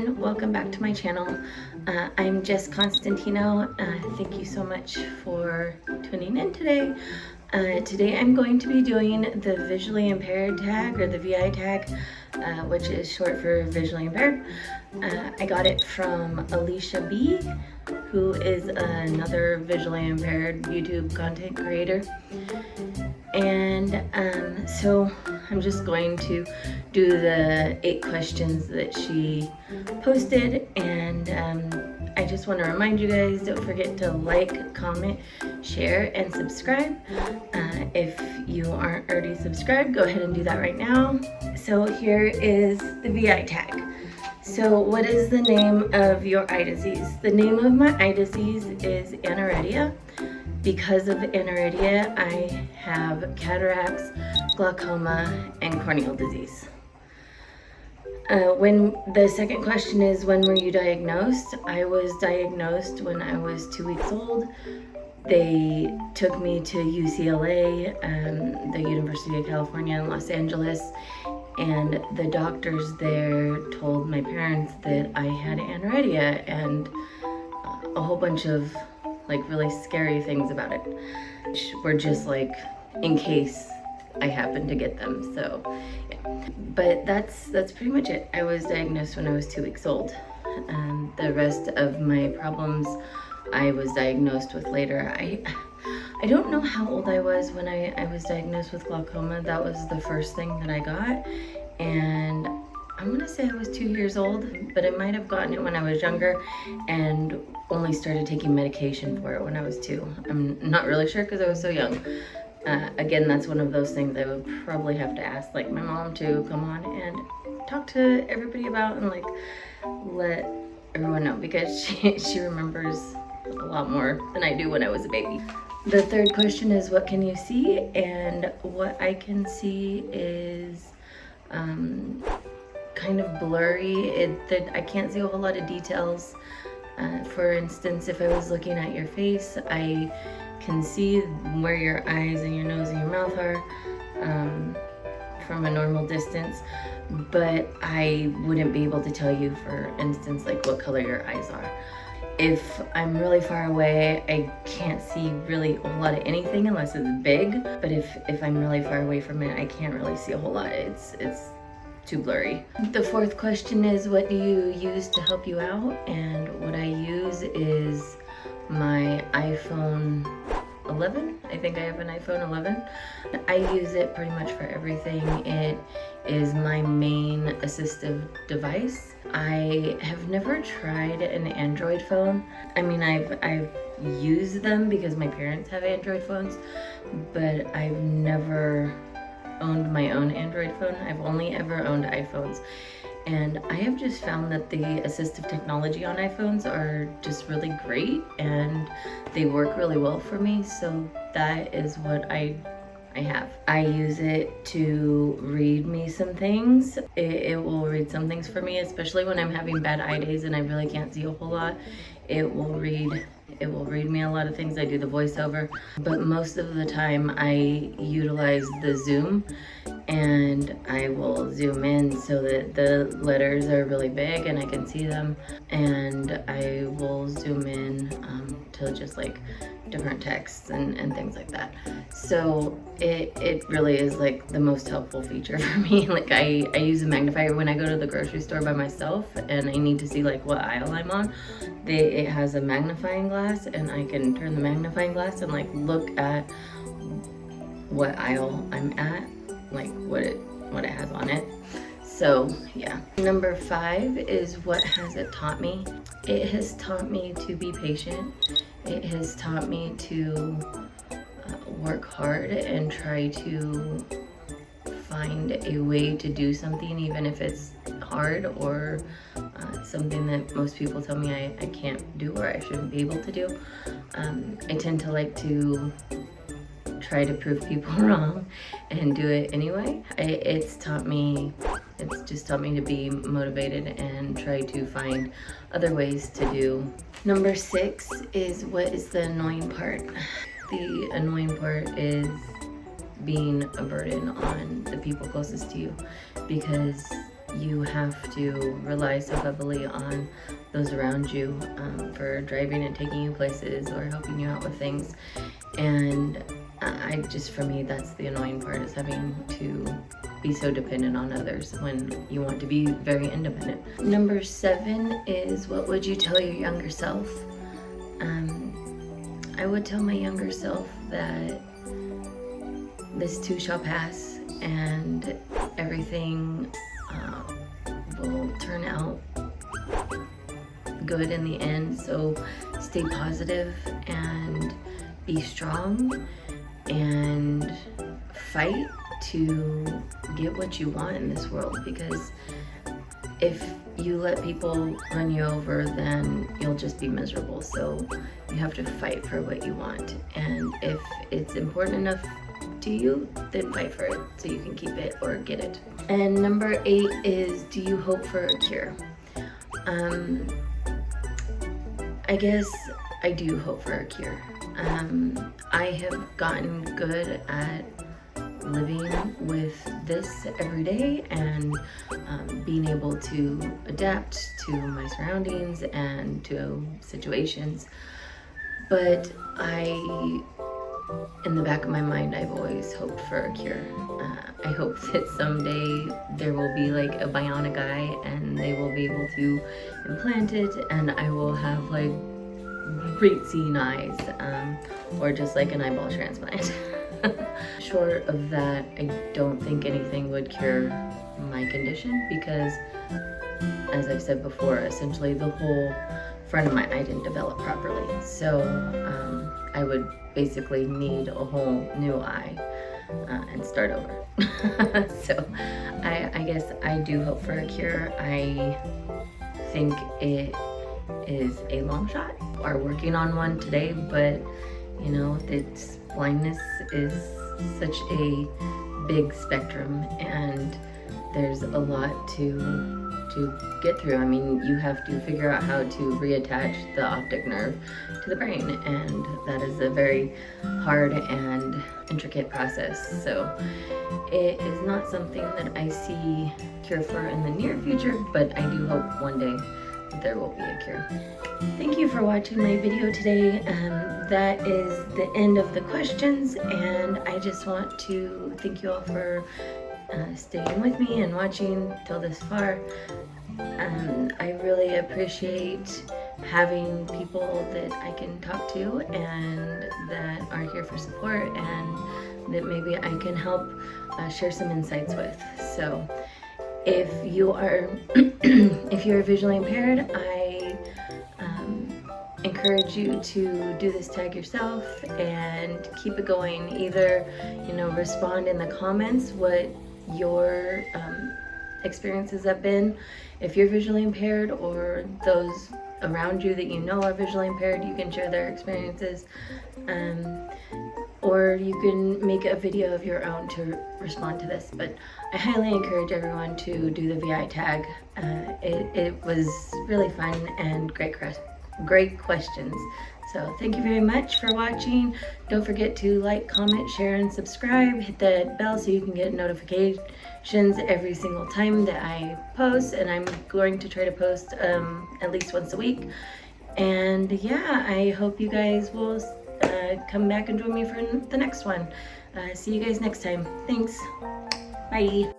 everyone, welcome back to my channel. I'm JessConstantino. Thank you so much for tuning in today. Today I'm going to be doing the visually impaired tag, or the VI tag, which is short for visually impaired. I got it from Alisha B, who is another visually impaired YouTube content creator. And so I'm just going to do the 8 questions that she posted, and I just want to remind you guys, don't forget to like, comment, share, and subscribe. If you aren't already subscribed, go ahead and do that right now. So here is the VI tag. So what is the name of your eye disease? The name of my eye disease is aniridia. Because of aniridia, I have cataracts, glaucoma, and corneal disease. When the second question is, when were you diagnosed? I was diagnosed when I was 2 weeks old. They took me to UCLA, the University of California in Los Angeles, and the doctors there told my parents that I had aniridia and a whole bunch of like really scary things about it, which were just like in case I happened to get them. So yeah. But that's pretty much it. I was diagnosed when I was 2 weeks old. The rest of my problems I was diagnosed with later. I don't know how old I was when I was diagnosed with glaucoma. That was the first thing that I got, and I'm gonna say I was 2 years old, but I might have gotten it when I was younger and only started taking medication for it when I was 2. I'm not really sure because I was so young. Again, that's one of those things I would probably have to ask like my mom to come on and talk to everybody about and like let everyone know, because she remembers a lot more than I do when I was a baby. The third question is, what can you see? And what I can see is kind of blurry. I can't see a whole lot of details. For instance, if I was looking at your face, I can see where your eyes and your nose and your mouth are from a normal distance, but I wouldn't be able to tell you, for instance, like what color your eyes are. If I'm really far away, I can't see really a whole lot of anything unless it's big, but if I'm really far away from it, I can't really see a whole lot. It's too blurry. The fourth question is, what do you use to help you out? And what I use is my iPhone 11. I think I have an iPhone 11. I use it pretty much for everything. It is my main assistive device. I have never tried an Android phone. I mean, I've used them because my parents have Android phones, but I've never owned my own Android phone. I've only ever owned iPhones. And I have just found that the assistive technology on iPhones are just really great and they work really well for me. So that is what I have. I use it to read me some things. It will read some things for me, especially when I'm having bad eye days and I really can't see a whole lot. It will read me a lot of things. I do the voiceover, but most of the time I utilize the zoom, and I will zoom in so that the letters are really big and I can see them, and I will zoom in to just like different texts and things like that. So it really is like the most helpful feature for me. Like I use a magnifier when I go to the grocery store by myself and I need to see like what aisle I'm on. It has a magnifying glass, and I can turn the magnifying glass and like look at what aisle I'm at, like what it has on it. So yeah. Number 5 is, what has it taught me? It has taught me to be patient. It has taught me to work hard and try to find a way to do something, even if it's hard or something that most people tell me I can't do or I shouldn't be able to do. I tend to like to try to prove people wrong and do it anyway. It's just taught me to be motivated and try to find other ways to do. Number 6 is, what is the annoying part? The annoying part is being a burden on the people closest to you, because you have to rely so heavily on those around you for driving and taking you places or helping you out with things. And for me, that's the annoying part, is having to be so dependent on others when you want to be very independent. Number 7 is, what would you tell your younger self? I would tell my younger self that this too shall pass and everything will turn out good in the end. So stay positive and be strong and fight to get what you want in this world, because if you let people run you over, then you'll just be miserable. So you have to fight for what you want, and if it's important enough to you, then fight for it so you can keep it or get it. And number 8 is, do you hope for a cure? I guess I do hope for a cure. I have gotten good at living with this every day and being able to adapt to my surroundings and to situations. But in the back of my mind, I've always hoped for a cure. I hope that someday there will be like a bionic eye and they will be able to implant it and I will have like great seeing eyes, or just like an eyeball transplant. Short of that, I don't think anything would cure my condition, because as I've said before, essentially the whole front of my eye didn't develop properly. So I would basically need a whole new eye and start over. So I guess I do hope for a cure. I think it is a long shot. Are working on one today, but you know, blindness is such a big spectrum and there's a lot to get through. I mean, you have to figure out how to reattach the optic nerve to the brain, and that is a very hard and intricate process. So it is not something that I see cure for in the near future, but I do hope one day there will be a cure. Thank you for watching my video today. That is the end of the questions, and I just want to thank you all for staying with me and watching till this far. I really appreciate having people that I can talk to and that are here for support and that maybe I can help share some insights with. So if you are if you're visually impaired, I encourage you to do this tag yourself and keep it going. Either, you know, respond in the comments what your experiences have been. If you're visually impaired, or those around you that you know are visually impaired, you can share their experiences. Or you can make a video of your own to respond to this. But I highly encourage everyone to do the VI tag. It was really fun and great questions. So thank you very much for watching. Don't forget to like, comment, share, and subscribe. Hit that bell so you can get notifications every single time that I post. And I'm going to try to post at least once a week. And yeah, I hope you guys will come back and join me for the next one. See you guys next time. Thanks. Bye.